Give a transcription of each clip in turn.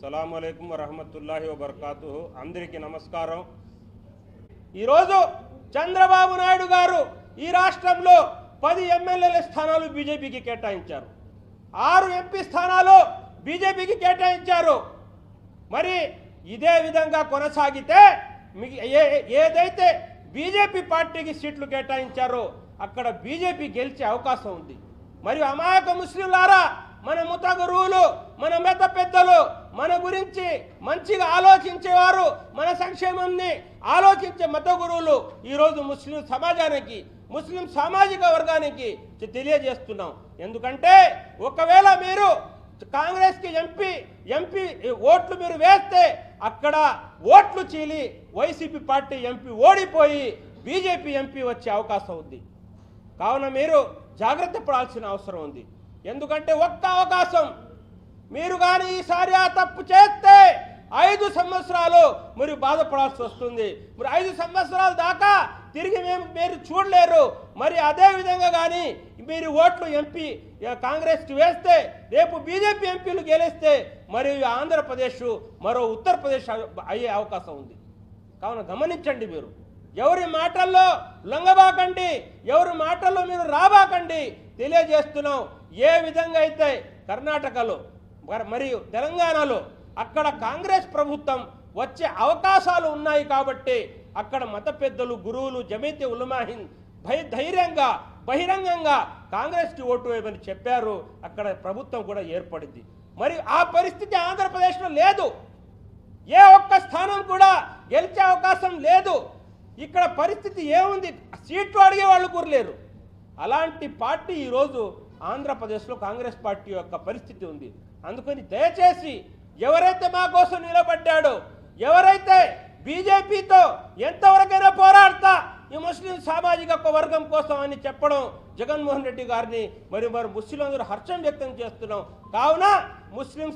అస్సలాము అలైకుం వరహమతుల్లాహి వబర్కాతుహు. అందరికీ నమస్కారం. ఈరోజు చంద్రబాబు నాయుడు గారు ఈ రాష్ట్రంలో 10 ఎమ్మెల్యేల స్థానాలు బీజేపీకి కేటాయించారు, 6 ఎంపీ స్థానాలు బీజేపీకి కేటాయించారు. మరి ఇదే విధంగా కొనసాగితే ఏదైతే బీజేపీ పార్టీకి సీట్లు కేటాయించారో అక్కడ బీజేపీ గెలిచే అవకాశం ఉంది. మరియు అమాయక ముస్లింలారా, మన ముత గురువులు, మన మత పెద్దలు, మన గురించి మంచిగా ఆలోచించేవారు, మన సంక్షేమాన్ని ఆలోచించే మత గురువులు ఈరోజు ముస్లిం సమాజానికి, ముస్లిం సామాజిక వర్గానికి తెలియజేస్తున్నాం. ఎందుకంటే ఒకవేళ మీరు కాంగ్రెస్కి ఎంపీ ఓట్లు మీరు వేస్తే అక్కడ ఓట్లు చీలి వైసీపీ పార్టీ ఎంపీ ఓడిపోయి బీజేపీ ఎంపీ వచ్చే అవకాశం ఉంది. కావున మీరు జాగ్రత్త పడాల్సిన అవసరం ఉంది. ఎందుకంటే ఒక్క అవకాశం, మీరు కానీ ఈసారి ఆ తప్పు చేస్తే 5 సంవత్సరాలు మీరు బాధపడాల్సి వస్తుంది. మరి 5 సంవత్సరాల దాకా తిరిగి మీరు చూడలేరు. మరి అదే విధంగా కానీ మీరు ఓట్లు ఎంపీ కాంగ్రెస్కి వేస్తే రేపు బీజేపీ ఎంపీలు గెలిస్తే మరి ఆంధ్రప్రదేశ్ మరో ఉత్తరప్రదేశ్ అయ్యే అవకాశం ఉంది. కావున గమనించండి, మీరు ఎవరి మాటల్లో లొంగబాకండి, ఎవరి మాటల్లో మీరు రాబాకండి తెలియజేస్తున్నాం. ఏ విధంగా అయితే కర్ణాటకలో మరియు తెలంగాణలో అక్కడ కాంగ్రెస్ ప్రభుత్వం వచ్చే అవకాశాలు ఉన్నాయి కాబట్టి అక్కడ మత పెద్దలు, గురువులు, జమీయతే ఉలమా హింద్ ధైర్యంగా బహిరంగంగా కాంగ్రెస్కి ఓటు వేయమని చెప్పారు. అక్కడ ప్రభుత్వం కూడా ఏర్పడింది. మరి ఆ పరిస్థితి ఆంధ్రప్రదేశ్లో లేదు. ఏ ఒక్క స్థానం కూడా గెలిచే అవకాశం లేదు. ఇక్కడ పరిస్థితి ఏముంది, సీట్లు అడిగే వాళ్ళు కూరలేరు. అలాంటి పార్టీ ఈరోజు ఆంధ్రప్రదేశ్లో కాంగ్రెస్ పార్టీ యొక్క పరిస్థితి ఉంది. అందుకని దయచేసి ఎవరైతే మా కోసం నిలబడ్డాడో, ఎవరైతే బీజేపీతో ఎంతవరకైనా పోరాడతా ఈ ముస్లిం సామాజిక వర్గం కోసం అని చెప్పడం జగన్మోహన్ రెడ్డి గారిని మరి ముస్లింలందరూ హర్షం వ్యక్తం చేస్తున్నాం. కావున ముస్లిం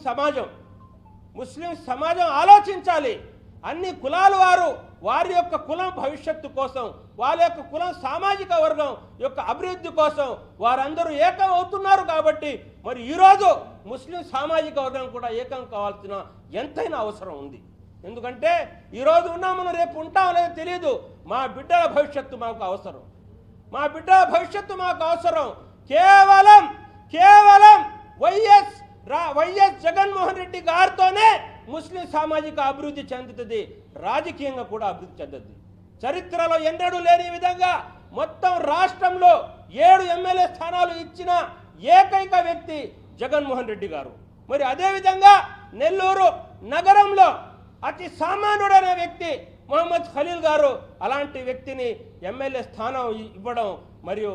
సమాజం ఆలోచించాలి. అన్ని కులాల వారి యొక్క కులం భవిష్యత్తు కోసం, వాళ్ళ యొక్క కులం సామాజిక వర్గం యొక్క అభివృద్ధి కోసం వారందరూ ఏకం అవుతున్నారు. కాబట్టి మరి ఈరోజు ముస్లిం సామాజిక వర్గం కూడా ఏకం కావాల్సిన ఎంతైనా అవసరం ఉంది. ఎందుకంటే ఈరోజు ఉన్నామని రేపు ఉంటామో లేదో తెలియదు. మా బిడ్డల భవిష్యత్తు మాకు అవసరం, మా బిడ్డల భవిష్యత్తు మాకు అవసరం. కేవలం వైఎస్ జగన్మోహన్ రెడ్డి గారితోనే ముస్లిం సామాజిక అభివృద్ధి చెందుతుంది, రాజకీయంగా కూడా అభివృద్ధి చెందుతుంది. చరిత్రలో ఎన్నడూ లేని విధంగా మొత్తం రాష్ట్రంలో 7 ఎమ్మెల్యే స్థానాలు ఇచ్చిన ఏకైక వ్యక్తి జగన్మోహన్ రెడ్డి గారు. మరి అదేవిధంగా నెల్లూరు నగరంలో అతి సామాన్యుడైన వ్యక్తి మొహమ్మద్ ఖలీల్ గారు. అలాంటి వ్యక్తిని ఎమ్మెల్యే స్థానం ఇవ్వడం మరియు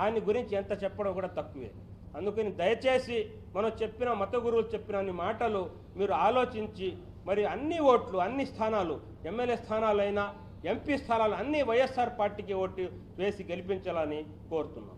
ఆయన గురించి ఎంత చెప్పడం కూడా తక్కువే. అందుకని దయచేసి మనం చెప్పిన మత గురువులు చెప్పిన అన్ని మాటలు మీరు ఆలోచించి మరి అన్ని ఓట్లు, అన్ని స్థానాలు, ఎమ్మెల్యే స్థానాలైనా ఎంపీ స్థానాలు అన్ని వైఎస్ఆర్ పార్టీకి ఓటు వేసి గెలిపించాలని కోరుతున్నాం.